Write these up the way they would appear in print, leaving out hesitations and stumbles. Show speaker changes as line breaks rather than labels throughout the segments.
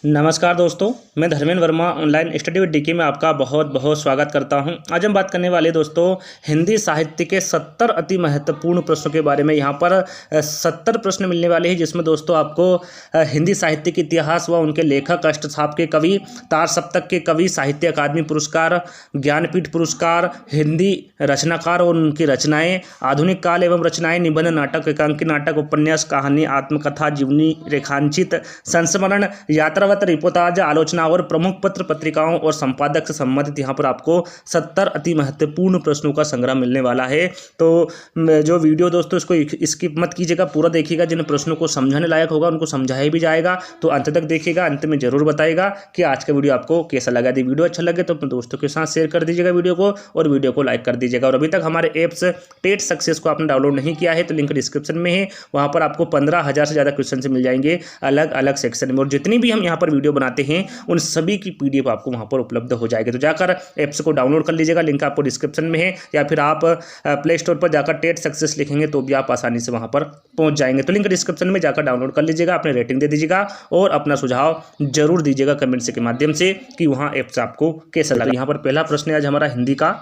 नमस्कार दोस्तों, मैं Dharmendra Verma online study with DK में आपका बहुत बहुत स्वागत करता हूं। आज हम बात करने वाले दोस्तों हिंदी साहित्य के 70 अति महत्वपूर्ण प्रश्नों के बारे में। यहां पर 70 प्रश्न मिलने वाले हैं, जिसमें दोस्तों आपको हिंदी साहित्य के इतिहास व उनके लेखक, अष्टछाप के कवि, तार सप्तक के कवि, साहित्य अकादमी पुरस्कार, ज्ञानपीठ पुरस्कार, हिंदी रचनाकार और उनकी रचनाएँ, आधुनिक काल एवं रचनाएँ, निबंध, नाटक, एकांकी नाटक, उपन्यास, कहानी, आत्मकथा, जीवनी रेखांचित, संस्मरण, यात्रा, रिपोर्टाज, आलोचना और प्रमुख पत्र पत्रिकाओं और संपादक से संबंधित यहाँ पर आपको 70 अति महत्वपूर्ण प्रश्नों का संग्रह मिलने वाला है। तो जो वीडियो दोस्तों इसको स्किप मत कीजिएगा, पूरा देखिएगा। जिन प्रश्नों को समझाने लायक होगा उनको समझाया भी जाएगा, तो अंत तक देखिएगा। अंत में जरूर बताएगा कि आज का वीडियो आपको कैसा लगा। यदि वीडियो अच्छा लगे तो अपने दोस्तों के साथ शेयर कर दीजिएगा वीडियो को, और वीडियो को लाइक कर दीजिएगा। और अभी तक हमारे ऐप्स टेट सक्सेस को आपने डाउनलोड नहीं किया है तो लिंक डिस्क्रिप्शन में है, वहाँ पर आपको 15,000 से ज़्यादा क्वेश्चन मिल जाएंगे अलग अलग सेक्शन में। और जितनी भी हम यहाँ पर वीडियो बनाते हैं उन सभी की पीडीएफ आपको वहां पर उपलब्ध हो जाएगी। तो जाकर ऐप्स को डाउनलोड कर लीजिएगा, लिंक आपको डिस्क्रिप्शन में है, या फिर आप प्ले स्टोर पर जाकर टेट सक्सेस लिखेंगे तो भी आप आसानी से वहां पर पहुंच जाएंगे। तो लिंक डिस्क्रिप्शन में जाकर डाउनलोड कर लीजिएगा, अपने रेटिंग दे दीजिएगा और अपना सुझाव जरूर दीजिएगा कमेंट्स के माध्यम से कि वहां ऐप्स आपको कैसा लगा। यहाँ पर पहला प्रश्न है आज हमारा हिंदी का।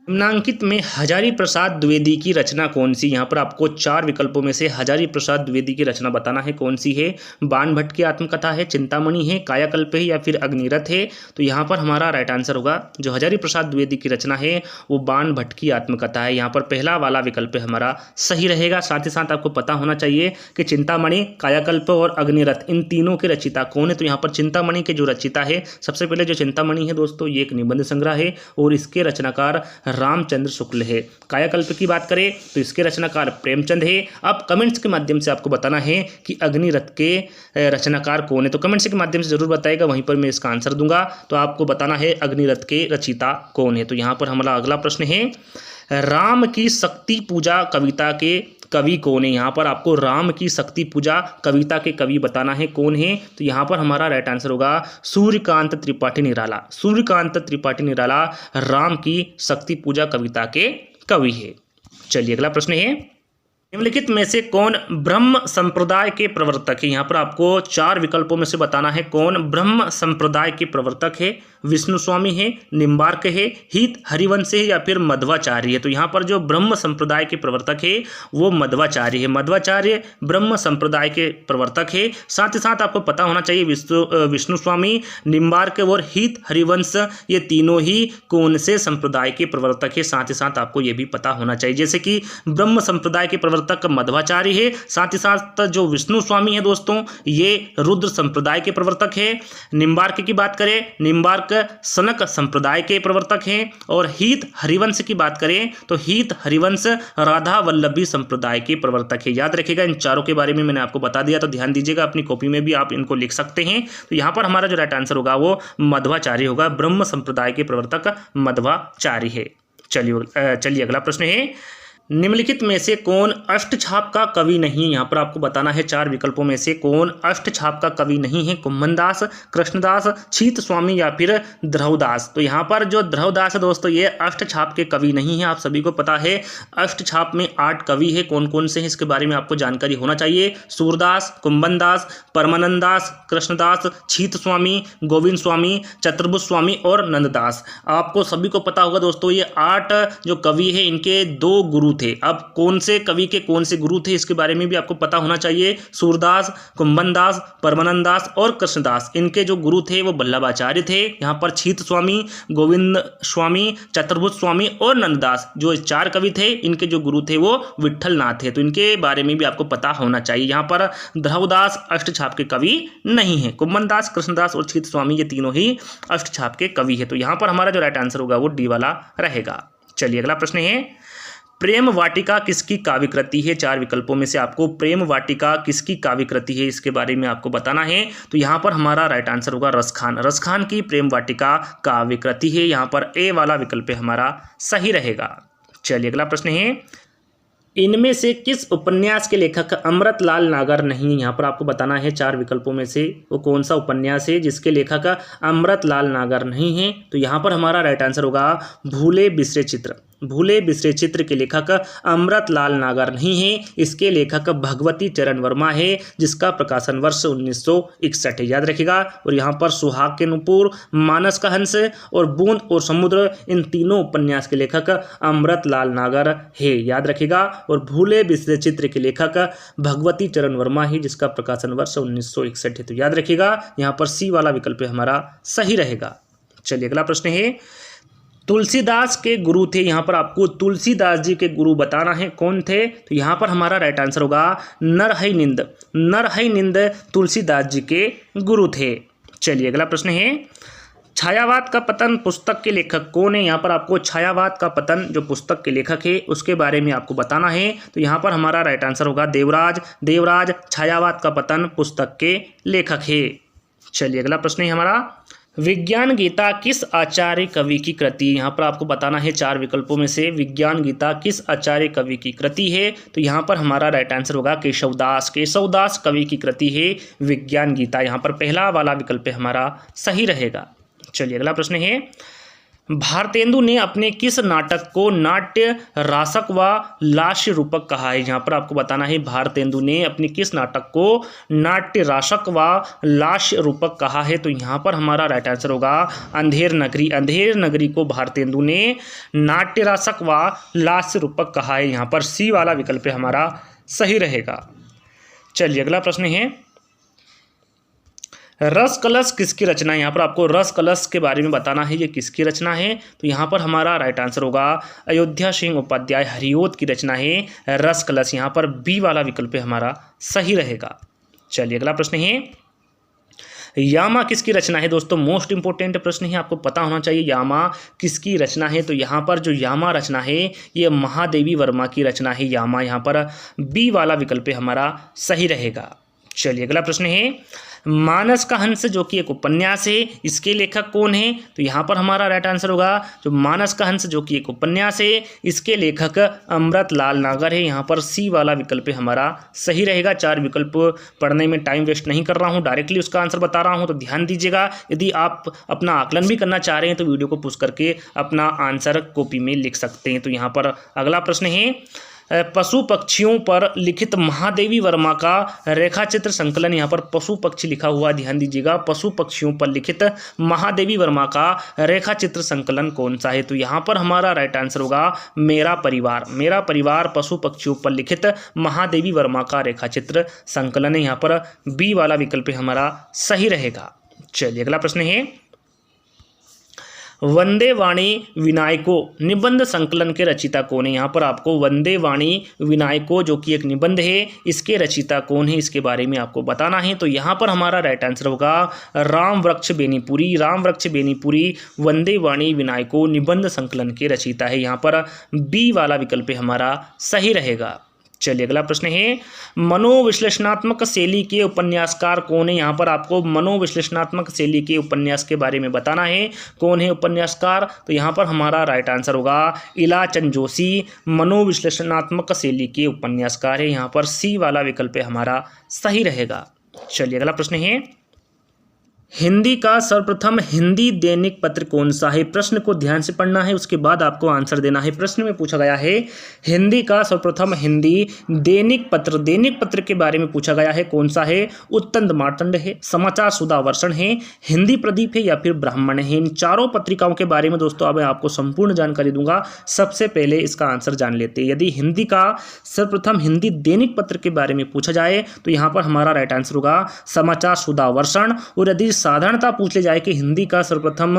निम्नांकित में हजारी प्रसाद द्विवेदी की रचना कौन सी? यहाँ पर आपको 4 विकल्पों में से हजारी प्रसाद द्विवेदी की रचना बताना है कौन सी है। बाण भट्ट की आत्मकथा है, चिंतामणि है, कायाकल्प है, या फिर अग्निरथ है। तो यहाँ पर हमारा राइट आंसर होगा, जो हजारी प्रसाद द्विवेदी की रचना है वो बाण भट्ट की आत्मकथा है। यहाँ पर पहला वाला विकल्प हमारा सही रहेगा। साथ ही साथ आपको पता होना चाहिए कि चिंतामणि, कायाकल्प और अग्निरथ इन तीनों के रचिता कौन है। तो यहाँ पर चिंतामणि के जो रचिता है, सबसे पहले जो चिंतामणि है दोस्तों, ये एक निबंध संग्रह है और इसके रचनाकार रामचंद्र शुक्ल है। कायाकल्प की बात करें तो इसके रचनाकार प्रेमचंद है। अब कमेंट्स के माध्यम से आपको बताना है कि अग्निरथ के रचनाकार कौन है। तो कमेंट्स के माध्यम से जरूर बताएगा, वहीं पर मैं इसका आंसर दूंगा। तो आपको बताना है अग्निरथ के रचिता कौन है। तो यहाँ पर हमारा अगला प्रश्न है, राम की शक्ति पूजा कविता के कवि कौन है। यहाँ पर आपको राम की शक्ति पूजा कविता के कवि बताना है कौन है। तो यहाँ पर हमारा राइट आंसर होगा सूर्यकांत त्रिपाठी निराला। सूर्यकांत त्रिपाठी निराला राम की शक्ति पूजा कविता के कवि है। चलिए अगला प्रश्न है, निम्नलिखित में से कौन ब्रह्म संप्रदाय के प्रवर्तक है। यहाँ पर आपको 4 विकल्पों में से बताना है कौन ब्रह्म संप्रदाय के प्रवर्तक है। विष्णु स्वामी है, निम्बार्क है, हित हरिवंश है, या फिर मध्वाचार्य है। तो यहाँ पर जो ब्रह्म संप्रदाय के प्रवर्तक है वो मध्वाचार्य है। मध्वाचार्य ब्रह्म संप्रदाय के प्रवर्तक है। साथ ही साथ आपको पता होना चाहिए विष्णु स्वामी, निम्बार्क और हित हरिवंश ये तीनों ही कौन से संप्रदाय के प्रवर्तक है। साथ ही साथ आपको ये भी पता होना चाहिए, जैसे कि ब्रह्म संप्रदाय के प्रवर्तक मध्वाचार्य है, साथ ही साथ जो विष्णु स्वामी है दोस्तों ये रुद्र संप्रदाय के प्रवर्तक है। निम्बार्क की बात करें, निम्बार्क सनक संप्रदाय के प्रवर्तक हैं। और हित हरिवंश की बात करें तो हित हरिवंश राधा वल्लभी संप्रदाय के प्रवर्तक है। याद रखिएगा, इन चारों के बारे में मैंने आपको बता दिया, तो ध्यान दीजिएगा, अपनी कॉपी में भी आप इनको लिख सकते हैं। तो यहाँ पर हमारा जो राइट आंसर होगा वो मध्वाचार्य होगा। ब्रह्म संप्रदाय के प्रवर्तक मध्वाचार्य है। चलिए अगला प्रश्न है, निम्नलिखित में से कौन अष्टछाप का कवि नहीं है। यहाँ पर आपको बताना है 4 विकल्पों में से कौन अष्टछाप का कवि नहीं है। कुम्भनदास, कृष्णदास, छीत स्वामी, या फिर ध्रुवदास। तो यहाँ पर जो ध्रुवदास है दोस्तों ये अष्टछाप के कवि नहीं है। आप सभी को पता है अष्टछाप में 8 कवि है, कौन कौन से हैं इसके बारे में आपको जानकारी होना चाहिए। सूरदास, कुम्भनदास, परमानंद दास, कृष्णदास, छीत स्वामी, गोविंद स्वामी, चतुर्भुज स्वामी और नंददास। आपको सभी को पता होगा दोस्तों ये 8 जो कवि है इनके 2 गुरु थे। अब कौन से कवि के कौन से गुरु थे इसके बारे में भी आपको पता होना चाहिए। सूरदास, कुम्भनदास, परमानंद दास और कृष्णदास इनके जो गुरु थे वो वल्लभाचार्य थे। यहाँ पर छीत स्वामी, गोविंद स्वामी, चतुर्भुज स्वामी और नंददास जो 4 कवि थे इनके जो गुरु थे वो विट्ठलनाथ थे। तो इनके बारे में भी आपको पता होना चाहिए। यहाँ पर ध्रुवदास अष्टछाप के कवि नहीं है। कुम्भनदास, कृष्णदास और छीत स्वामी ये तीनों ही अष्टछाप के कवि है। तो यहाँ पर हमारा जो राइट आंसर होगा वो डी वाला रहेगा। चलिए अगला प्रश्न है, प्रेम वाटिका किसकी काव्य कृति है। 4 विकल्पों में से आपको प्रेम वाटिका किसकी काव्य कृति है इसके बारे में आपको बताना है। तो यहाँ पर हमारा राइट आंसर होगा रसखान। रसखान की प्रेम वाटिका काव्य कृति है। यहाँ पर ए वाला विकल्प हमारा सही रहेगा। चलिए अगला प्रश्न है, इनमें से किस उपन्यास के लेखक अमृतलाल नागर नहीं है। यहाँ पर आपको बताना है 4 विकल्पों में से वो कौन सा उपन्यास है जिसके लेखक अमृतलाल नागर नहीं है। तो यहाँ पर हमारा राइट आंसर होगा भूले बिसरे चित्र। भूले बिसरे चित्र के लेखक अमृतलाल नागर नहीं है, इसके लेखक भगवती चरण वर्मा है, जिसका प्रकाशन वर्ष 1961 है, याद रखिएगा। और यहाँ पर सुहाग के नुपुर, मानस का हंस और बूंद और समुद्र, इन तीनों उपन्यास के लेखक अमृतलाल नागर है, याद रखिएगा। और भूले बिसरे चित्र के लेखक भगवती चरण वर्मा है, जिसका प्रकाशन वर्ष 1961 है, तो याद रखिएगा यहाँ पर सी वाला विकल्प हमारा सही रहेगा। चलिए अगला प्रश्न है, तुलसीदास के गुरु थे, यहाँ पर आपको तुलसीदास जी के गुरु बताना है, कौन थे? तो यहाँ पर हमारा राइट आंसर होगा नरहरिनिंद। नरहरिनिंद तुलसीदास जी के गुरु थे। चलिए अगला प्रश्न है, छायावाद का पतन पुस्तक के लेखक कौन है? यहाँ पर आपको छायावाद का पतन जो पुस्तक के लेखक है उसके बारे में आपको बताना है, तो यहाँ पर हमारा राइट आंसर होगा देवराज। देवराज छायावाद का पतन पुस्तक के लेखक है। चलिए अगला प्रश्न है हमारा, विज्ञान गीता किस आचार्य कवि की कृति? यहाँ पर आपको बताना है 4 विकल्पों में से विज्ञान गीता किस आचार्य कवि की कृति है, तो यहाँ पर हमारा राइट आंसर होगा केशवदास। केशवदास कवि की कृति है विज्ञान गीता, यहाँ पर पहला वाला विकल्प हमारा सही रहेगा। चलिए अगला प्रश्न है, भारतेंदु ने अपने किस नाटक को नाट्य रासक व लास्य रूपक कहा है? यहाँ पर आपको बताना है भारतेंदु ने अपने किस नाटक को नाट्य रासक व लास्य रूपक कहा है, तो यहाँ पर हमारा राइट आंसर होगा अंधेर नगरी। अंधेर नगरी को भारतेंदु ने नाट्य रासक व लास्य रूपक कहा है, यहाँ पर सी वाला विकल्प हमारा सही रहेगा। चलिए अगला प्रश्न है, रस कलश किसकी रचना है? यहाँ पर आपको रस कलश के बारे में बताना है, ये किसकी रचना है, तो यहाँ पर हमारा राइट आंसर होगा अयोध्या सिंह उपाध्याय हरिओत की रचना है रस कलश, यहाँ पर बी वाला विकल्प हमारा सही रहेगा। चलिए अगला प्रश्न है, यामा किसकी रचना है? दोस्तों मोस्ट इंपोर्टेंट प्रश्न है, आपको पता होना चाहिए यामा किसकी रचना है, तो यहाँ पर जो यामा रचना है ये महादेवी वर्मा की रचना है यामा, यहाँ पर बी वाला विकल्प हमारा सही रहेगा। चलिए अगला प्रश्न है, मानस का हंस जो कि एक उपन्यास है, इसके लेखक कौन है? तो यहाँ पर हमारा राइट आंसर होगा जो मानस का हंस जो कि एक उपन्यास है इसके लेखक अमृतलाल नागर है, यहाँ पर सी वाला विकल्प हमारा सही रहेगा। 4 विकल्प पढ़ने में टाइम वेस्ट नहीं कर रहा हूँ, डायरेक्टली उसका आंसर बता रहा हूँ, तो ध्यान दीजिएगा। यदि आप अपना आकलन भी करना चाह रहे हैं तो वीडियो को पुश करके अपना आंसर कॉपी में लिख सकते हैं। तो यहाँ पर अगला प्रश्न है, पशु पक्षियों पर लिखित महादेवी वर्मा का रेखाचित्र संकलन, यहाँ पर पशु पक्षी लिखा हुआ, ध्यान दीजिएगा। पशु पक्षियों पर लिखित महादेवी वर्मा का रेखाचित्र संकलन कौन सा है? तो यहाँ पर हमारा राइट आंसर होगा मेरा परिवार। मेरा परिवार पशु पक्षियों पर लिखित महादेवी वर्मा का रेखाचित्र संकलन है, यहाँ पर बी वाला विकल्प हमारा सही रहेगा। चलिए अगला प्रश्न है, वंदे वाणी विनायको निबंध संकलन के रचिता कौन है? यहाँ पर आपको वंदे वाणी विनायको जो कि एक निबंध है इसके रचिता कौन है इसके बारे में आपको बताना है, तो यहाँ पर हमारा राइट आंसर होगा राम वृक्ष बेनीपुरी। राम वृक्ष बेनीपुरी वंदे वाणी विनायको निबंध संकलन के रचिता है, यहाँ पर बी वाला विकल्प हमारा सही रहेगा। चलिए अगला प्रश्न है, मनोविश्लेषणात्मक शैली के उपन्यासकार कौन है? यहाँ पर आपको मनोविश्लेषणात्मक शैली के उपन्यास के बारे में बताना है, कौन है उपन्यासकार? तो यहाँ पर हमारा राइट आंसर होगा इलाचंद जोशी मनोविश्लेषणात्मक शैली के उपन्यासकार है, यहाँ पर सी वाला विकल्प हमारा सही रहेगा। चलिए अगला प्रश्न है, हिंदी का सर्वप्रथम हिंदी दैनिक पत्र कौन सा है? प्रश्न को ध्यान से पढ़ना है, उसके बाद आपको आंसर देना है। प्रश्न में पूछा गया है हिंदी का सर्वप्रथम हिंदी दैनिक पत्र के बारे में पूछा गया है, कौन सा है? उत्तंद मार्तंड है, समाचार सुधावर्षण है, हिंदी प्रदीप है या फिर ब्राह्मण है। इन चारों पत्रिकाओं के बारे में दोस्तों अब आपको संपूर्ण जानकारी दूंगा। सबसे पहले इसका आंसर जान लेते हैं। यदि हिंदी का सर्वप्रथम हिंदी दैनिक पत्र के बारे में पूछा जाए तो यहाँ पर हमारा राइट आंसर होगा समाचार सुधावर्षण। और यदि साधारणता पूछ ले जाए कि हिंदी का सर्वप्रथम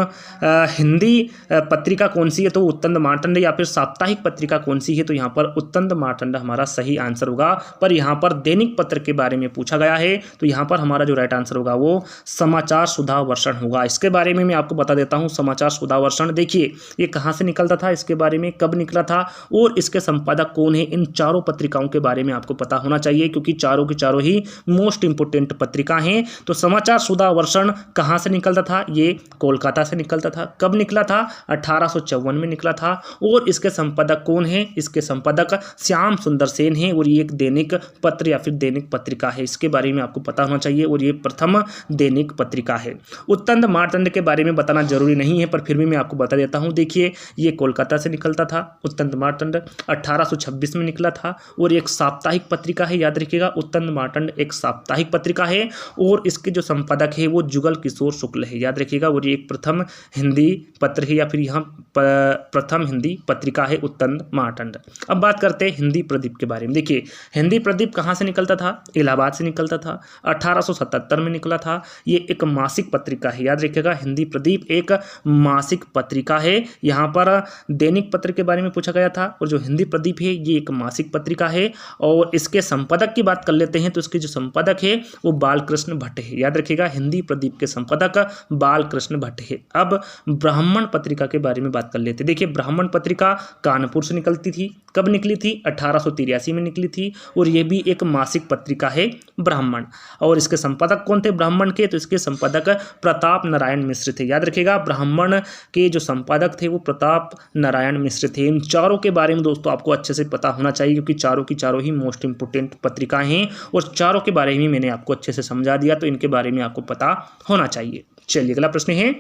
हिंदी पत्रिका कौन सी है तो उत्तंद मार्तंड, या फिर साप्ताहिक पत्रिका कौन सी है तो यहाँ पर उत्तंद मार्तंड हमारा सही आंसर होगा। पर यहाँ पर दैनिक पत्र के बारे में पूछा गया है तो यहाँ पर हमारा जो राइट आंसर होगा वो समाचार सुधावर्षण होगा। इसके बारे में मैं आपको बता देता हूँ। समाचार सुधावर्षण देखिए ये कहाँ से निकलता था, इसके बारे में कब निकला था और इसके संपादक कौन है, इन चारों पत्रिकाओं के बारे में आपको पता होना चाहिए क्योंकि चारों की चारों ही मोस्ट इंपोर्टेंट पत्रिका हैं। तो समाचार सुधावर्षण कहाँ से निकलता था? ये कोलकाता से निकलता था। कब निकला था? 1854 में निकला था। और इसके संपादक कौन है? इसके संपादक श्याम सुंदर सेन है और ये एक दैनिक पत्र या फिर दैनिक पत्रिका है, इसके बारे में आपको पता होना चाहिए। और ये प्रथम दैनिक पत्रिका है। उत्तंद मार्तंड के बारे में बताना जरूरी नहीं है, पर फिर भी मैं आपको बता देता हूँ। देखिए, ये कोलकाता से निकलता था। उत्तंद मार्तंड 1826 में निकला था और एक साप्ताहिक पत्रिका है, याद रखिएगा। उत्तंद मार्तंड एक साप्ताहिक पत्रिका है और इसके जो संपादक है वो जुगल किशोर शुक्ल है, याद रखिएगा। और ये एक प्रथम हिंदी पत्र है या फिर यहाँ प्रथम हिंदी पत्रिका है उत्तंद मार्तंड। अब बात करते हैं हिंदी प्रदीप के बारे में। देखिए, हिंदी प्रदीप कहाँ से निकलता था? इलाहाबाद से निकलता था। 1877 में निकला था। ये एक मासिक पत्रिका है, याद रखिएगा। हिंदी प्रदीप एक मासिक पत्रिका है। यहाँ पर दैनिक पत्र के बारे में पूछा गया था और जो हिंदी प्रदीप है ये एक मासिक पत्रिका है। और इसके संपादक की बात कर लेते हैं तो इसके जो संपादक है वो बालकृष्ण भट्ट है, याद रखिएगा। हिंदी प्रदीप के संपादक बालकृष्ण भट्ट है। अब ब्राह्मण पत्रिका के बारे में बात कर लेते हैं। देखिए, ब्राह्मण पत्रिका कानपुर से निकलती थी। कब निकली थी? 1883 में निकली थी और ये भी एक मासिक पत्रिका है ब्राह्मण। और इसके संपादक कौन थे ब्राह्मण के? तो इसके संपादक प्रताप नारायण मिश्र थे, याद रखिएगा। ब्राह्मण के जो संपादक थे वो प्रताप नारायण मिश्र थे। इन चारों के बारे में दोस्तों आपको अच्छे से पता होना चाहिए, क्योंकि चारों की चारों ही मोस्ट इंपोर्टेंट पत्रिकाएं हैं और चारों के बारे में मैंने आपको अच्छे से समझा दिया, तो इनके बारे में आपको पता होना चाहिए। चलिए, अगला प्रश्न है,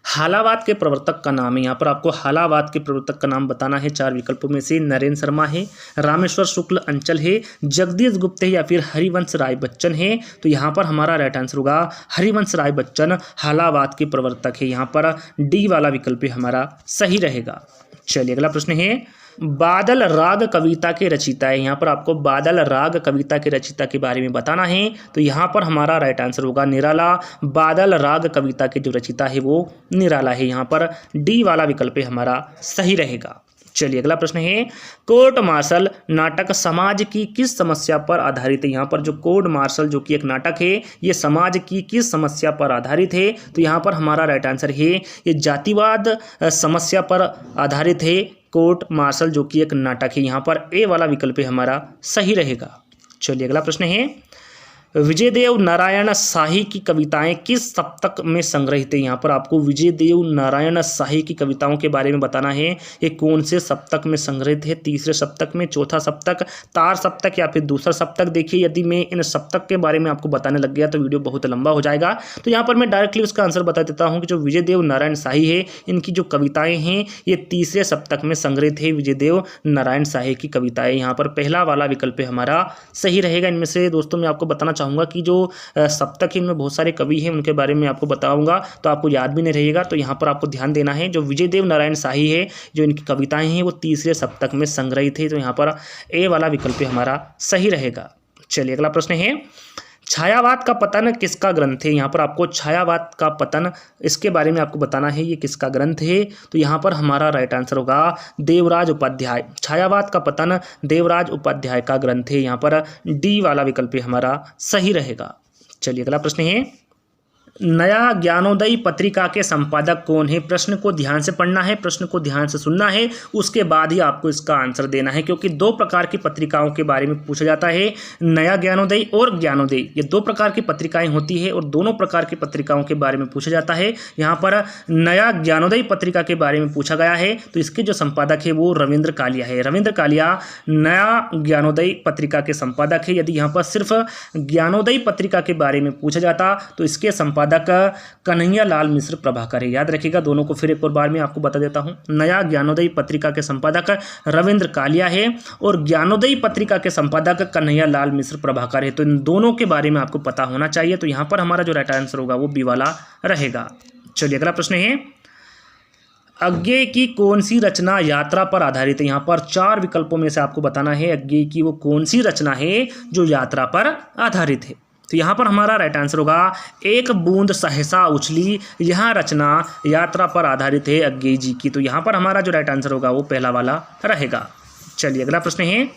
हालावाद के प्रवर्तक का नाम है। यहाँ पर आपको हालावाद के प्रवर्तक का नाम बताना है। 4 विकल्पों में से नरेंद्र शर्मा है, रामेश्वर शुक्ल अंचल है, जगदीश गुप्त है या फिर हरिवंश राय बच्चन है। तो यहाँ पर हमारा राइट आंसर होगा हरिवंश राय बच्चन हालावाद के प्रवर्तक है। यहाँ पर डी वाला विकल्प हमारा सही रहेगा। चलिए, अगला प्रश्न है, बादल राग कविता के रचयिता है। यहाँ पर आपको बादल राग कविता के रचयिता के बारे में बताना है। तो यहाँ पर हमारा राइट आंसर होगा निराला। बादल राग कविता के जो रचयिता है वो निराला है। यहाँ पर डी वाला विकल्प हमारा सही रहेगा। चलिए, अगला प्रश्न है, कोर्ट मार्शल नाटक समाज की किस समस्या पर आधारित है? यहाँ पर जो कोर्ट मार्शल जो कि एक नाटक है ये समाज की किस समस्या पर आधारित है? तो यहाँ पर हमारा राइट आंसर है ये जातिवाद समस्या पर आधारित है। कोर्ट मार्शल जो कि एक नाटक है। यहाँ पर ए वाला विकल्प हमारा सही रहेगा। चलिए, अगला प्रश्न है, विजयदेव नारायण शाही की कविताएं किस सप्तक में संग्रहित है? यहाँ पर आपको विजयदेव नारायण शाही की कविताओं के बारे में बताना है। ये कौन से सप्तक में संग्रहित है? तीसरे सप्तक में, चौथा सप्तक, तार सप्तक या फिर दूसरा सप्तक? देखिए, यदि मैं इन सप्तक के बारे में आपको बताने लग गया तो वीडियो बहुत लंबा हो जाएगा। तो यहाँ पर मैं डायरेक्टली उसका आंसर बता देता हूँ कि जो विजयदेव नारायण शाही है इनकी जो कविताएं हैं ये तीसरे सप्तक में संग्रहित है। विजयदेव नारायण शाही की कविताएं, यहाँ पर पहला वाला विकल्प हमारा सही रहेगा। इनमें से दोस्तों मैं आपको बताना चाहूँगा कि जो सप्तक इनमें बहुत सारे कवि हैं उनके बारे में आपको बताऊंगा तो आपको याद भी नहीं रहेगा। तो यहाँ पर आपको ध्यान देना है, जो विजयदेव नारायण शाही है जो इनकी कविताएं हैं वो तीसरे सप्तक में संग्रहित है। तो यहाँ पर ए वाला विकल्प हमारा सही रहेगा। चलिए, अगला प्रश्न है, छायावाद का पतन किसका ग्रंथ है? यहाँ पर आपको छायावाद का पतन इसके बारे में आपको बताना है, ये किसका ग्रंथ है? तो यहाँ पर हमारा राइट आंसर होगा देवराज उपाध्याय। छायावाद का पतन देवराज उपाध्याय का ग्रंथ है। यहाँ पर डी वाला विकल्प हमारा सही रहेगा। चलिए, अगला प्रश्न है, नया ज्ञानोदय पत्रिका के संपादक कौन है? प्रश्न को ध्यान से पढ़ना है, प्रश्न को ध्यान से सुनना है, उसके बाद ही आपको इसका आंसर देना है, क्योंकि 2 प्रकार की पत्रिकाओं के बारे में पूछा जाता है, नया ज्ञानोदय और ज्ञानोदय। ये 2 प्रकार की पत्रिकाएं होती है और दोनों प्रकार की पत्रिकाओं के बारे में पूछा जाता है। यहाँ पर नया ज्ञानोदय पत्रिका के बारे में पूछा गया है तो इसके जो संपादक है वो रविंद्र कालिया है। रविंद्र कालिया नया ज्ञानोदय पत्रिका के संपादक है। यदि यहाँ पर सिर्फ ज्ञानोदय पत्रिका के बारे में पूछा जाता तो इसके संपादक कन्हैया लाल मिश्र प्रभाकर है। याद रखिएगा, दोनों को फिर एक और बार मैं आपको बता देता हूं। नया ज्ञानोदय पत्रिका के संपादक रविंद्र कालिया है और ज्ञानोदय पत्रिका के संपादक कन्हैया लाल मिश्र प्रभाकर है। तो इन दोनों के बारे में आपको पता होना चाहिए। तो यहाँ पर हमारा जो राइट आंसर होगा वो बी वाला रहेगा। चलिए, अगला प्रश्न है, अज्ञेय की कौन सी रचना यात्रा पर आधारित है? यहाँ पर 4 विकल्पों में से आपको बताना है अज्ञेय की वो कौन सी रचना है जो यात्रा पर आधारित है। तो यहाँ पर हमारा राइट आंसर होगा एक बूंद सहसा उछली। यह रचना यात्रा पर आधारित है अज्ञेय जी की। तो यहाँ पर हमारा जो राइट आंसर होगा वो पहला वाला रहेगा। चलिए, अगला प्रश्न है,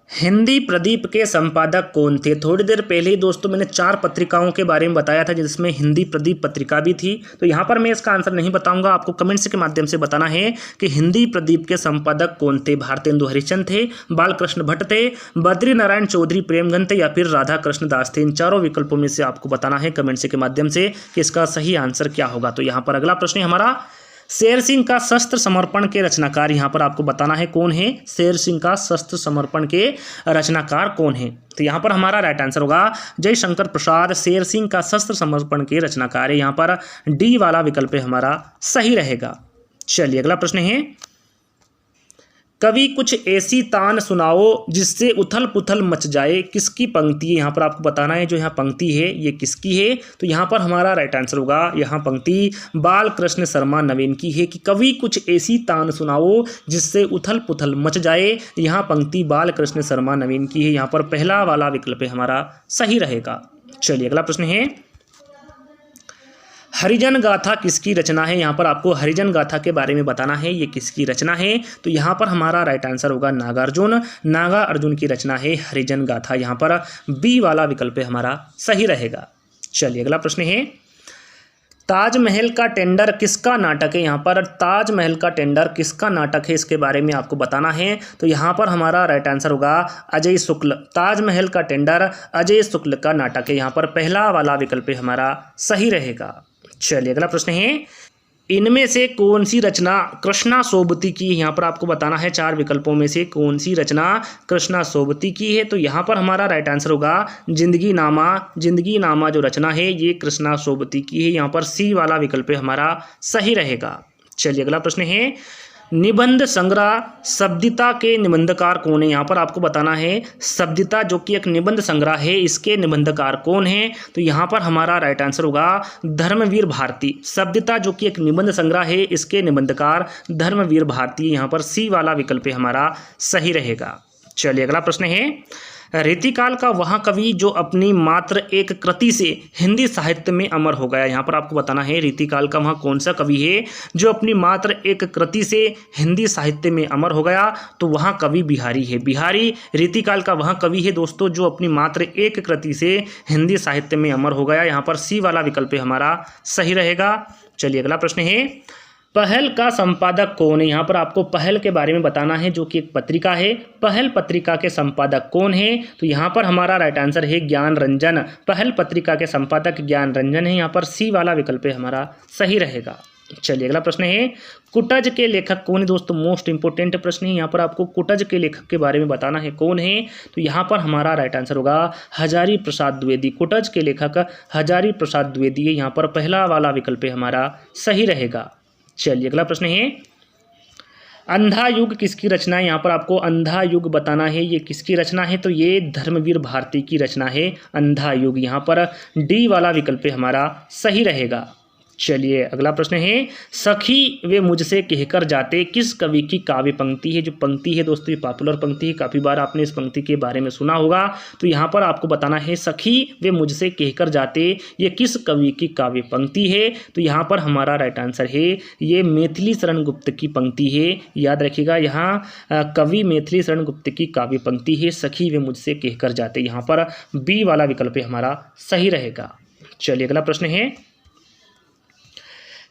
हिंदी प्रदीप के संपादक कौन थे? थोड़ी देर पहले ही दोस्तों मैंने 4 पत्रिकाओं के बारे में बताया था जिसमें हिंदी प्रदीप पत्रिका भी थी। तो यहाँ पर मैं इसका आंसर नहीं बताऊंगा, आपको कमेंट्स के माध्यम से बताना है कि हिंदी प्रदीप के संपादक कौन थे। भारतेंदु हरिश्चंद्र थे, बालकृष्ण भट्ट थे, बद्री नारायण चौधरी प्रेमगंज थे या फिर राधा कृष्ण दास थे। इन चारों विकल्पों में से आपको बताना है कमेंट्स के माध्यम से कि इसका सही आंसर क्या होगा। तो यहाँ पर अगला प्रश्न है हमारा, शेर सिंह का शस्त्र समर्पण के रचनाकार यहाँ पर आपको बताना है कौन है। शेर सिंह का शस्त्र समर्पण के रचनाकार कौन है? तो यहाँ पर हमारा राइट आंसर होगा जयशंकर प्रसाद शेर सिंह का शस्त्र समर्पण के रचनाकार है। यहाँ पर डी वाला विकल्प हमारा सही रहेगा। चलिए अगला प्रश्न है, कभी कुछ ऐसी तान सुनाओ जिससे उथल पुथल मच जाए, किसकी पंक्ति है? यहाँ पर आपको बताना है जो यहाँ पंक्ति है ये किसकी है। तो यहाँ पर हमारा राइट आंसर होगा यहाँ पंक्ति बालकृष्ण शर्मा नवीन की है कि कभी कुछ ऐसी तान सुनाओ जिससे उथल पुथल मच जाए। यहाँ पंक्ति बालकृष्ण शर्मा नवीन की है। यहाँ पर पहला वाला विकल्प हमारा सही रहेगा। चलिए अगला प्रश्न है, हरिजन गाथा किसकी रचना है? यहाँ पर आपको हरिजन गाथा के बारे में बताना है ये किसकी रचना है। तो यहाँ पर हमारा राइट आंसर होगा नागार्जुन, नागार्जुन की रचना है हरिजन गाथा। यहाँ पर बी वाला विकल्प हमारा सही रहेगा। चलिए अगला प्रश्न है, ताजमहल का टेंडर किसका नाटक है? यहाँ पर ताजमहल का टेंडर किसका नाटक है इसके बारे में आपको बताना है। तो यहाँ पर हमारा राइट आंसर होगा अजय शुक्ल, ताजमहल का टेंडर अजय शुक्ल का नाटक है। यहाँ पर पहला वाला विकल्प हमारा सही रहेगा। चलिए अगला प्रश्न है, इनमें से कौन सी रचना कृष्णा सोबती की है? यहाँ पर आपको बताना है 4 विकल्पों में से कौन सी रचना कृष्णा सोबती की है। तो यहाँ पर हमारा राइट आंसर होगा जिंदगी नामा, जिंदगी नामा जो रचना है ये कृष्णा सोबती की है। यहाँ पर सी वाला विकल्प हमारा सही रहेगा। चलिए अगला प्रश्न है, निबंध संग्रह शब्दिता के निबंधकार कौन है? यहाँ पर आपको बताना है शब्दिता जो कि एक निबंध संग्रह है इसके निबंधकार कौन है। तो यहाँ पर हमारा राइट आंसर होगा धर्मवीर भारती। शब्दिता जो कि एक निबंध संग्रह है इसके निबंधकार धर्मवीर भारती। यहाँ पर सी वाला विकल्प हमारा सही रहेगा। चलिए अगला प्रश्न है, रीतिकाल का वह कवि जो अपनी मात्र एक कृति से हिंदी साहित्य में अमर हो गया। यहाँ पर आपको बताना है रीतिकाल का वह कौन सा कवि है जो अपनी मात्र एक कृति से हिंदी साहित्य में अमर हो गया। तो वह कवि बिहारी है। बिहारी रीतिकाल का वह कवि है दोस्तों जो अपनी मात्र एक कृति से हिंदी साहित्य में अमर हो गया। यहाँ पर सी वाला विकल्प हमारा सही रहेगा। चलिए अगला प्रश्न है, पहल का संपादक कौन है? यहाँ पर आपको पहल के बारे में बताना है जो कि एक पत्रिका है। पहल पत्रिका के संपादक कौन है? तो यहाँ पर हमारा राइट आंसर है ज्ञान रंजन। पहल पत्रिका के संपादक ज्ञान रंजन है। यहाँ पर सी वाला विकल्प हमारा सही रहेगा। चलिए अगला प्रश्न है, कुटज के लेखक कौन है? दोस्तों मोस्ट इंपोर्टेंट प्रश्न है। यहाँ पर आपको कुटज के लेखक के बारे में बताना है कौन है। तो यहाँ पर हमारा राइट आंसर होगा हजारी प्रसाद द्विवेदी। कुटज के लेखक हजारी प्रसाद द्विवेदी है। यहाँ पर पहला वाला विकल्प हमारा सही रहेगा। चलिए अगला प्रश्न है, अंधा युग किसकी रचना है? यहाँ पर आपको अंधा युग बताना है ये किसकी रचना है। तो ये धर्मवीर भारती की रचना है अंधा युग। यहाँ पर डी वाला विकल्प हमारा सही रहेगा। चलिए अगला प्रश्न है, सखी वे मुझसे कहकर जाते किस कवि की काव्य पंक्ति है? जो पंक्ति है दोस्तों ये पॉपुलर पंक्ति है, काफ़ी बार आपने इस पंक्ति के बारे में सुना होगा। तो यहाँ पर आपको बताना है सखी वे मुझसे कहकर जाते ये किस कवि की काव्य पंक्ति है। तो यहाँ पर हमारा राइट आंसर है ये मैथिली शरण गुप्त की पंक्ति है। याद रखिएगा यहाँ कवि मैथिली शरण गुप्त की काव्य पंक्ति है सखी वे मुझसे कहकर जाते। यहाँ पर बी वाला विकल्प हमारा सही रहेगा। चलिए अगला प्रश्न है,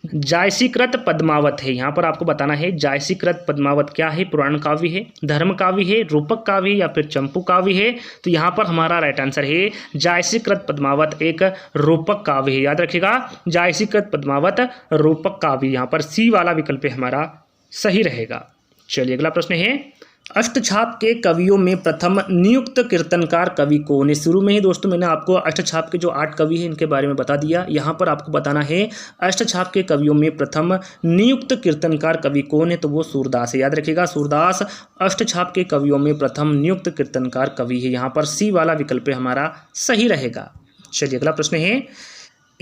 जायसीकृत पद्मावत है। यहाँ पर आपको बताना है जायसीकृत पद्मावत क्या है? पुराण काव्य है, धर्म काव्य है, रूपक काव्य है या फिर चंपू काव्य है। तो यहाँ पर हमारा राइट आंसर है जायसीकृत पद्मावत एक रूपक काव्य है। याद रखिएगा जायसीकृत पद्मावत रूपक काव्य। यहाँ पर सी वाला विकल्प हमारा सही रहेगा। चलिए अगला प्रश्न है, अष्टछाप के कवियों में प्रथम नियुक्त कीर्तनकार कवि कौन है? शुरू में ही दोस्तों मैंने आपको अष्टछाप के जो 8 कवि हैं इनके बारे में बता दिया। यहाँ पर आपको बताना है अष्टछाप के कवियों में प्रथम नियुक्त कीर्तनकार कवि कौन है? तो वो सूरदास है। याद रखिएगा सूरदास अष्टछाप के कवियों में प्रथम नियुक्त कीर्तनकार कवि है। यहाँ पर सी वाला विकल्प हमारा सही रहेगा। चलिए अगला प्रश्न है,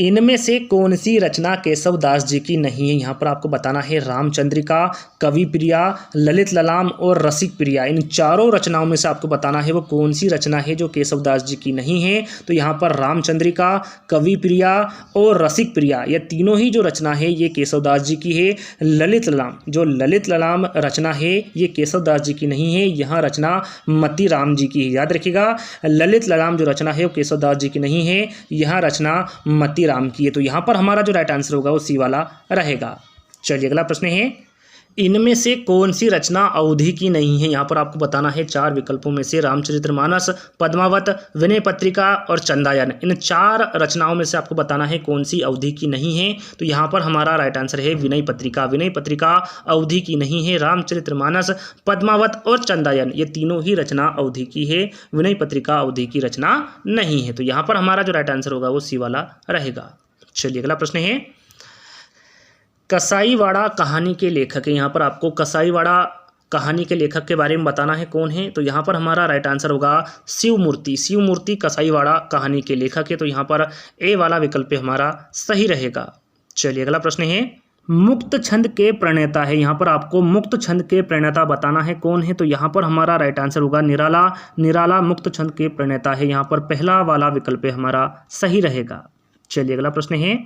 इनमें से कौन सी रचना केशव दास जी की नहीं है? यहाँ पर आपको बताना है रामचंद्रिका, कवि प्रिया, ललित ललाम और रसिक प्रिया। इन चारों रचनाओं में से आपको बताना है वो कौन सी रचना है जो केशव दास जी की नहीं है। तो यहाँ पर रामचंद्रिका, कवि प्रिया और रसिक प्रिया, ये तीनों ही जो रचना है ये केशव दास जी की है। ललित ललाम, जो ललित ललाम रचना है ये केशव दास जी की नहीं है, यहाँ रचना मती राम जी की है। याद रखिएगा, ललित ललाम जो रचना है वो केशव दास जी की नहीं है, यहाँ रचना मती राम की है। तो यहाँ पर हमारा जो राइट आंसर होगा वो सी वाला रहेगा। चलिए अगला प्रश्न है, इनमें से कौन सी रचना अवधि की नहीं है? यहाँ पर आपको बताना है चार विकल्पों में से रामचरितमानस, पद्मावत, विनय पत्रिका और चंदायन। इन चार रचनाओं में से आपको बताना है कौन सी अवधि की नहीं है। तो यहाँ पर हमारा राइट आंसर है विनय पत्रिका। विनय पत्रिका अवधि की नहीं है। रामचरितमानस, पद्मावत और चंदायन ये तीनों ही रचना अवधि की है, विनय पत्रिका अवधि की रचना नहीं है। तो यहाँ पर हमारा जो राइट आंसर होगा वो सी वाला रहेगा। चलिए अगला प्रश्न है, कसाईवाड़ा कहानी के लेखक है। यहाँ पर आपको कसाईवाड़ा कहानी के लेखक के बारे में बताना है कौन है। तो यहाँ पर हमारा राइट आंसर होगा शिवमूर्ति। शिवमूर्ति कसाईवाड़ा कहानी के लेखक है। तो यहाँ पर ए वाला विकल्प हमारा सही रहेगा। चलिए अगला प्रश्न है, मुक्त छंद के प्रणेता है। यहाँ पर आपको मुक्त छंद के प्रणेता बताना है कौन है। तो यहाँ पर हमारा राइट आंसर होगा निराला। निराला मुक्त छंद के प्रणेता है। यहाँ पर पहला वाला विकल्प हमारा सही रहेगा। चलिए अगला प्रश्न है,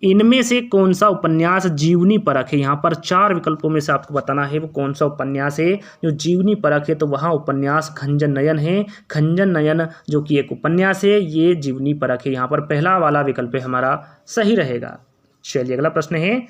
इनमें से कौन सा उपन्यास जीवनी परक है? यहाँ पर चार विकल्पों में से आपको बताना है वो कौन सा उपन्यास है जो जीवनी परक है। तो वहाँ उपन्यास खंजन नयन है। खंजन नयन जो कि एक उपन्यास है ये जीवनी परक है। यहाँ पर पहला वाला विकल्प हमारा सही रहेगा। चलिए अगला प्रश्न है,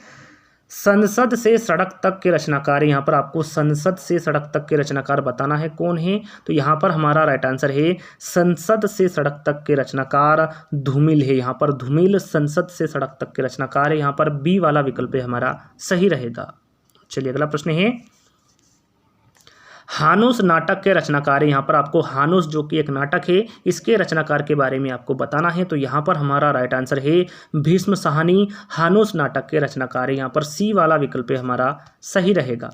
संसद से सड़क तक के रचनाकार। यहाँ पर आपको संसद से सड़क तक के रचनाकार बताना है कौन है। तो यहाँ पर हमारा राइट आंसर है संसद से सड़क तक के रचनाकार धूमिल है। यहाँ पर धूमिल संसद से सड़क तक के रचनाकार है। यहाँ पर बी वाला विकल्प हमारा सही रहेगा। चलिए अगला प्रश्न है, हानुस नाटक के रचनाकार है। यहाँ पर आपको हानुस जो कि एक नाटक है इसके रचनाकार के बारे में आपको बताना है। तो यहाँ पर हमारा राइट आंसर है भीष्म साहनी हानुस नाटक के रचनाकार है। यहाँ पर सी वाला विकल्प हमारा सही रहेगा।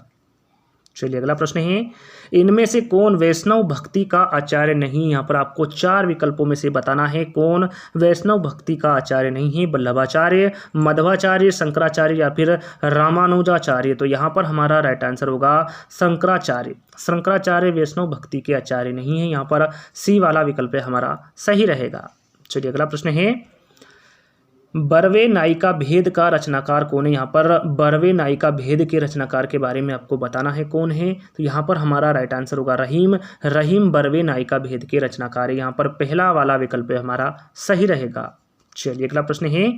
चलिए अगला प्रश्न है, इनमें से कौन वैष्णव भक्ति का आचार्य नहीं? यहाँ पर आपको चार विकल्पों में से बताना है कौन वैष्णव भक्ति का आचार्य नहीं है। वल्लभाचार्य, मध्वाचार्य, शंकराचार्य या फिर रामानुजाचार्य। तो यहाँ पर हमारा राइट आंसर होगा शंकराचार्य। शंकराचार्य वैष्णव भक्ति के आचार्य नहीं है। यहाँ पर सी वाला विकल्प हमारा सही रहेगा। चलिए अगला प्रश्न है, बरवे नायिका भेद का रचनाकार कौन है? यहाँ पर बरवे नायिका भेद के रचनाकार के बारे में आपको बताना है कौन है। तो यहाँ पर हमारा राइट आंसर होगा रहीम। रहीम बरवे नायिका भेद के रचनाकार है। यहाँ पर पहला वाला विकल्प हमारा सही रहेगा। चलिए अगला प्रश्न है,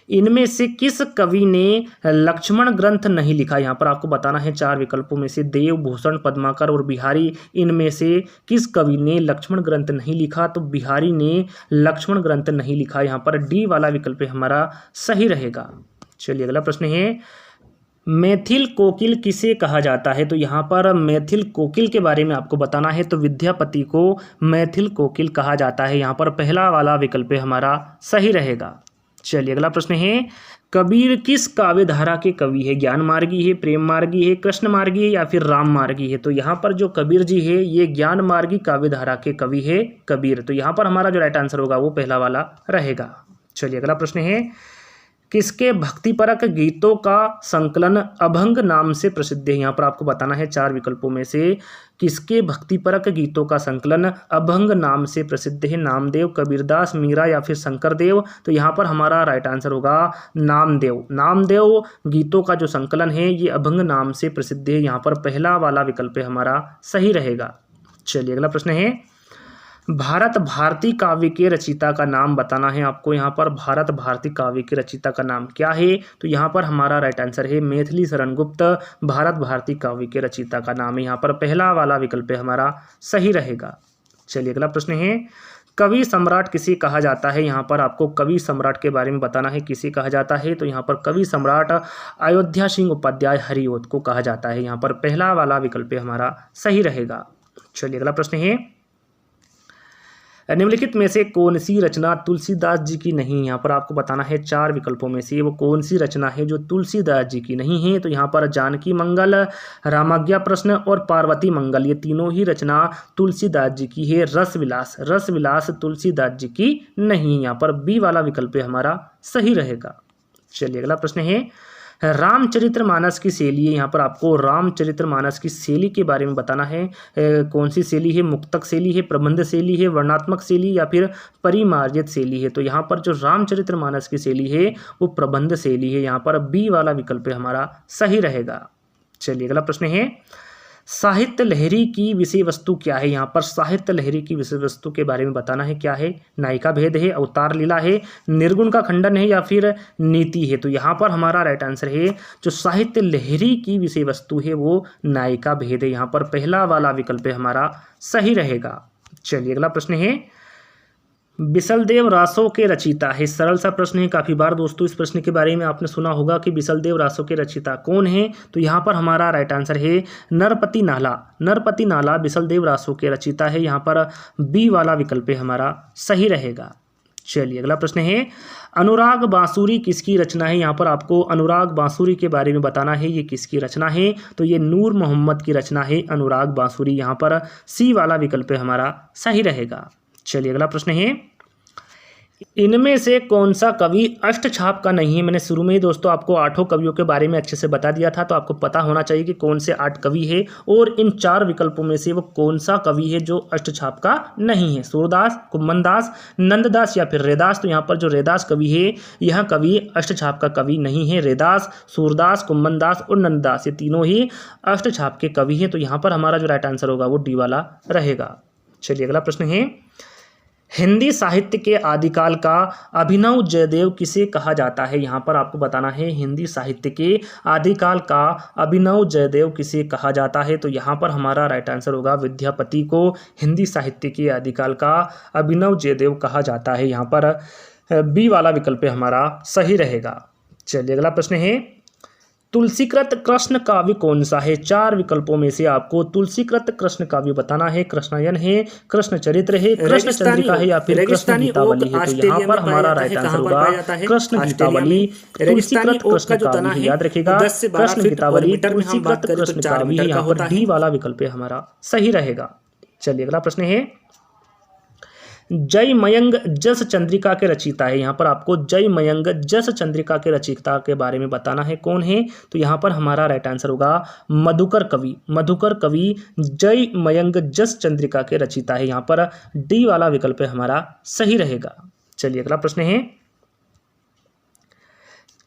इनमें से किस कवि ने लक्ष्मण ग्रंथ नहीं लिखा? यहाँ पर आपको बताना है चार विकल्पों में से देवभूषण, पद्माकर और बिहारी। इनमें से किस कवि ने लक्ष्मण ग्रंथ नहीं लिखा? तो बिहारी ने लक्ष्मण ग्रंथ नहीं लिखा। यहाँ पर डी वाला विकल्प हमारा सही रहेगा। चलिए अगला प्रश्न है, मैथिल कोकिल किसे कहा जाता है? तो यहाँ पर मैथिल कोकिल के बारे में आपको बताना है। तो विद्यापति को मैथिल कोकिल कहा जाता है। यहाँ पर पहला वाला विकल्प हमारा सही रहेगा। चलिए अगला प्रश्न है, कबीर किस काव्य धारा के कवि है? ज्ञान मार्गी है, प्रेम मार्गी है, कृष्ण मार्गी है या फिर राम मार्गी है? तो यहाँ पर जो कबीर जी है ये ज्ञान मार्गी काव्य धारा के कवि है कबीर। तो यहाँ पर हमारा जो राइट आंसर होगा वो पहला वाला रहेगा। चलिए अगला प्रश्न है, किसके भक्तिपरक गीतों का संकलन अभंग नाम से प्रसिद्ध है? यहाँ पर आपको बताना है चार विकल्पों में से किसके भक्तिपरक गीतों का संकलन अभंग नाम से प्रसिद्ध है। नामदेव, कबीरदास, मीरा या फिर शंकरदेव। तो यहाँ पर हमारा राइट आंसर होगा नामदेव। नामदेव गीतों का जो संकलन है ये अभंग नाम से प्रसिद्ध है। यहाँ पर पहला वाला विकल्प हमारा सही रहेगा। चलिए अगला प्रश्न है, भारत भारती काव्य के रचयिता का नाम बताना है आपको। यहाँ पर भारत भारती काव्य के रचयिता का नाम क्या है? तो यहाँ पर हमारा राइट आंसर है मैथिली शरण गुप्त भारत भारती काव्य के रचयिता का नाम है। यहाँ पर पहला वाला विकल्प हमारा सही रहेगा। चलिए अगला प्रश्न है, कवि सम्राट किसे कहा जाता है? यहाँ पर आपको कवि सम्राट के बारे में बताना है किसे कहा जाता है। तो यहाँ पर कवि सम्राट अयोध्या सिंह उपाध्याय हरिओत को कहा जाता है। यहाँ पर पहला वाला विकल्प हमारा सही रहेगा। चलिए अगला प्रश्न है, निम्नलिखित में से कौन सी रचना तुलसीदास जी की नहीं, यहाँ पर आपको बताना है 4 विकल्पों में से वो कौन सी रचना है जो तुलसीदास जी की नहीं है। तो यहाँ पर जानकी मंगल, रामाज्ञा प्रश्न और पार्वती मंगल, ये तीनों ही रचना तुलसीदास जी की है। रस विलास, रस विलास तुलसीदास जी की नहीं, यहाँ पर बी वाला विकल्प हमारा सही रहेगा। चलिए अगला प्रश्न है, रामचरितमानस की शैली है, यहाँ पर आपको रामचरितमानस की शैली के बारे में बताना है। कौन सी शैली है, मुक्तक शैली है, प्रबंध शैली है, वर्णनात्मक शैली या फिर परिमार्जित शैली है। तो यहाँ पर जो रामचरितमानस की शैली है वो प्रबंध शैली है, यहाँ पर बी वाला विकल्प हमारा सही रहेगा। चलिए अगला प्रश्न है, साहित्य लहरी की विषय वस्तु क्या है, यहाँ पर साहित्य लहरी की विषय वस्तु के बारे में बताना है। क्या है, नायिका भेद है, अवतार लीला है, निर्गुण का खंडन है या फिर नीति है। तो यहाँ पर हमारा राइट आंसर है जो साहित्य लहरी की विषय वस्तु है वो नायिका भेद है, यहाँ पर पहला वाला विकल्प हमारा सही रहेगा। चलिए अगला प्रश्न है, बिसलदेव रासों के रचयिता है, सरल सा प्रश्न है, काफ़ी बार दोस्तों इस प्रश्न के बारे में आपने सुना होगा कि बिसलदेव रासों के रचयिता कौन है। तो यहाँ पर हमारा राइट आंसर है नरपति नाला, नरपति नाला बिसलदेव रासों के रचयिता है, यहाँ पर बी वाला विकल्प हमारा सही रहेगा। चलिए अगला प्रश्न है, अनुराग बांसुरी किसकी रचना है, यहाँ पर आपको अनुराग बांसुरी के बारे में बताना है, ये किसकी रचना है। तो ये नूर मोहम्मद की रचना है अनुराग बांसुरी, यहाँ पर सी वाला विकल्प हमारा सही रहेगा। चलिए अगला प्रश्न है, इनमें से कौन सा कवि अष्टछाप का नहीं है। मैंने शुरू में ही दोस्तों आपको 8 कवियों के बारे में अच्छे से बता दिया था, तो आपको पता होना चाहिए कि कौन से 8 कवि है और इन 4 विकल्पों में से वो कौन सा कवि है जो अष्टछाप का नहीं है। सूरदास, कुम्भनदास, नंददास या फिर रैदास। तो यहाँ पर जो रैदास कवि है यह कवि अष्टछाप का कवि नहीं है। रैदास, सूरदास, कुम्भनदास और नंददास ये तीनों ही अष्टछाप के कवि हैं। तो यहाँ पर हमारा जो राइट आंसर होगा वो डी वाला रहेगा। चलिए अगला प्रश्न है, हिंदी साहित्य के आदिकाल का अभिनव जयदेव किसे कहा जाता है। यहाँ पर आपको बताना है हिंदी साहित्य के आदिकाल का अभिनव जयदेव किसे कहा जाता है। तो यहाँ पर हमारा राइट आंसर होगा विद्यापति को हिंदी साहित्य के आदिकाल का अभिनव जयदेव कहा जाता है, यहाँ पर बी वाला विकल्प हमारा सही रहेगा। चलिए अगला प्रश्न है, तुलसीकृत कृष्ण काव्य कौन सा है। 4 विकल्पों में से आपको तुलसीकृत कृष्ण काव्य बताना है। कृष्णायन है, कृष्ण चरित्र है, कृष्ण चंद्रिका है या फिर कृष्ण गीतावली है। तो यहाँ पर हमारा राइट आंसर होगा कृष्ण गीतावली। तुलसीकृत कृष्ण काव्य है, याद रखिएगा कृष्ण गीतावली तुलसीकृत कृष्ण काव्य, यहाँ पर डी वाला विकल्प हमारा सही रहेगा। चलिए अगला प्रश्न है, जयमयंग जस चंद्रिका के रचयिता है। यहाँ पर आपको जयमयंग जस चंद्रिका के रचयिता के बारे में बताना है कौन है। तो यहाँ पर हमारा राइट आंसर होगा मधुकर कवि। मधुकर कवि जयमयंग जस चंद्रिका के रचयिता है, यहाँ पर डी वाला विकल्प हमारा सही रहेगा। चलिए अगला प्रश्न है,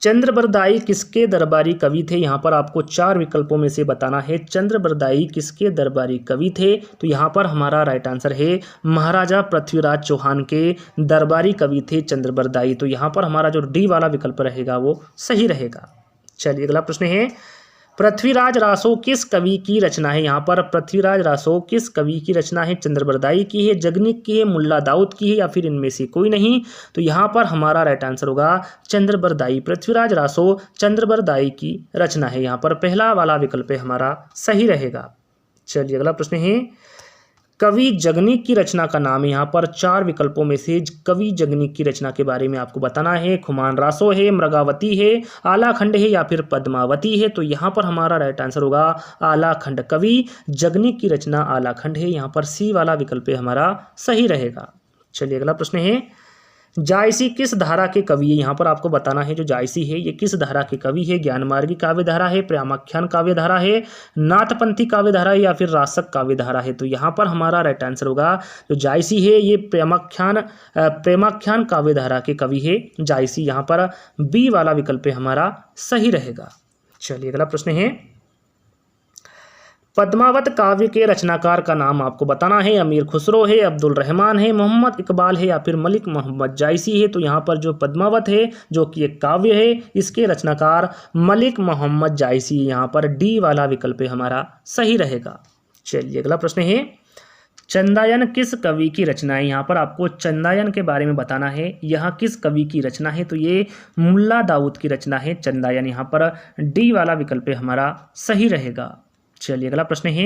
चंद्रबरदाई किसके दरबारी कवि थे। यहाँ पर आपको 4 विकल्पों में से बताना है चंद्रबरदाई किसके दरबारी कवि थे। तो यहाँ पर हमारा राइट आंसर है महाराजा पृथ्वीराज चौहान के दरबारी कवि थे चंद्रबरदाई। तो यहाँ पर हमारा जो डी वाला विकल्प रहेगा वो सही रहेगा। चलिए अगला प्रश्न है, पृथ्वीराज रासो किस कवि की रचना है। यहाँ पर पृथ्वीराज रासो किस कवि की रचना है। चंद्रबरदाई की है, जगनिक की है, मुल्ला दाऊद की है या फिर इनमें से कोई नहीं। तो यहाँ पर हमारा राइट आंसर होगा चंद्रबरदाई। पृथ्वीराज रासो चंद्रबरदाई की रचना है, यहाँ पर पहला वाला विकल्प हमारा सही रहेगा। चलिए अगला प्रश्न है, कवि जगनिक की रचना का नाम। यहाँ पर 4 विकल्पों में से कवि जगनिक की रचना के बारे में आपको बताना है। खुमान रासो है, मृगावती है, आलाखंड है या फिर पद्मावती है। तो यहाँ पर हमारा राइट आंसर होगा आलाखंड। कवि जगनिक की रचना आलाखंड है, यहाँ पर सी वाला विकल्प हमारा सही रहेगा। चलिए अगला प्रश्न है, जायसी किस धारा के कवि है। यहाँ पर आपको बताना है जो जायसी है ये किस धारा के कवि है। ज्ञानमार्गी काव्य धारा है, प्रेमाख्यान काव्य धारा है, नाथपंथी काव्य धारा है या फिर रासक काव्य धारा है। तो यहाँ पर हमारा राइट आंसर होगा जो जायसी है ये प्रेमाख्यान काव्य धारा के कवि है जायसी, यहाँ पर बी वाला विकल्प हमारा सही रहेगा। चलिए अगला प्रश्न है, पद्मावत काव्य के रचनाकार का नाम आपको बताना है। अमीर खुसरो है, अब्दुल रहमान है, मोहम्मद इकबाल है या फिर मलिक मोहम्मद जायसी है। तो यहाँ पर जो पद्मावत है जो कि एक काव्य है इसके रचनाकार मलिक मोहम्मद जायसी है, यहाँ पर डी वाला विकल्प हमारा सही रहेगा। चलिए अगला प्रश्न है, चंदायन किस कवि की रचना है। यहाँ पर आपको चंदायन के बारे में बताना है, यह किस कवि की रचना है। तो ये मुल्ला दाऊद की रचना है चंदायन, यहाँ पर डी वाला विकल्प हमारा सही रहेगा। चलिए अगला प्रश्न है,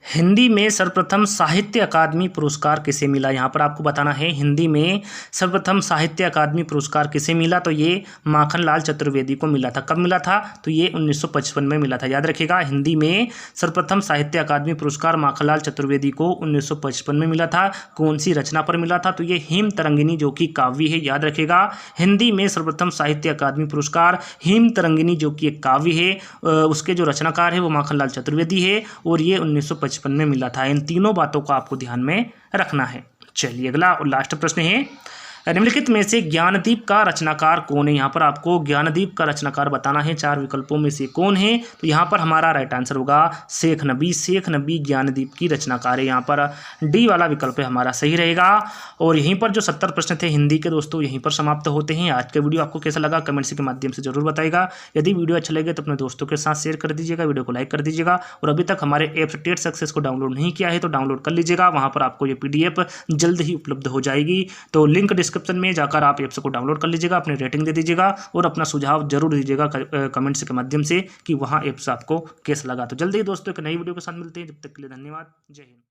हिंदी में सर्वप्रथम साहित्य अकादमी पुरस्कार किसे मिला? यहाँ पर आपको बताना है हिंदी में सर्वप्रथम साहित्य अकादमी पुरस्कार किसे मिला, तो ये माखनलाल चतुर्वेदी को मिला था। कब मिला था? तो ये 1955 में मिला था। याद रखिएगा, हिंदी में सर्वप्रथम साहित्य अकादमी पुरस्कार माखनलाल चतुर्वेदी को 1955 में मिला था। कौन सी रचना पर मिला था? तो ये हेम तरंगिनी, जो कि काव्य है। याद रखिएगा, हिंदी में सर्वप्रथम साहित्य अकादमी पुरस्कार हेम तरंगिनी, जो कि एक काव्य है, उसके जो रचनाकार है वो माखनलाल चतुर्वेदी है, और ये 1955 में मिला था। इन तीनों बातों को आपको ध्यान में रखना है। चलिए अगला और लास्ट प्रश्न है, निम्नलिखित में से ज्ञानदीप का रचनाकार कौन है? यहाँ पर आपको ज्ञानदीप का रचनाकार बताना है। 4 विकल्पों में से कौन है? तो यहाँ पर हमारा राइट आंसर होगा शेख नबी। शेख नबी ज्ञानदीप की रचनाकार है। यहाँ पर डी वाला विकल्प हमारा सही रहेगा। और यहीं पर जो 70 प्रश्न थे हिंदी के दोस्तों, यहीं पर समाप्त होते हैं। आज का वीडियो आपको कैसा लगा कमेंट्स के माध्यम से जरूर बताइएगा। यदि वीडियो अच्छा लगे तो अपने दोस्तों के साथ शेयर कर दीजिएगा, वीडियो को लाइक कर दीजिएगा। और अभी तक हमारे ऐप्स टेट सक्सेस को डाउनलोड नहीं किया है तो डाउनलोड कर लीजिएगा। वहाँ पर आपको ये PDF जल्द ही उपलब्ध हो जाएगी। तो लिंक डिस्क्रिप्शन में जाकर आप ऐप्स को डाउनलोड कर लीजिएगा, अपनी रेटिंग दे दीजिएगा और अपना सुझाव जरूर दीजिएगा कमेंट्स के माध्यम से कि वहाँ ऐप्स आपको कैसा लगा। तो जल्दी ही दोस्तों एक नई वीडियो के साथ मिलते हैं। जब तक के लिए धन्यवाद। जय हिंद।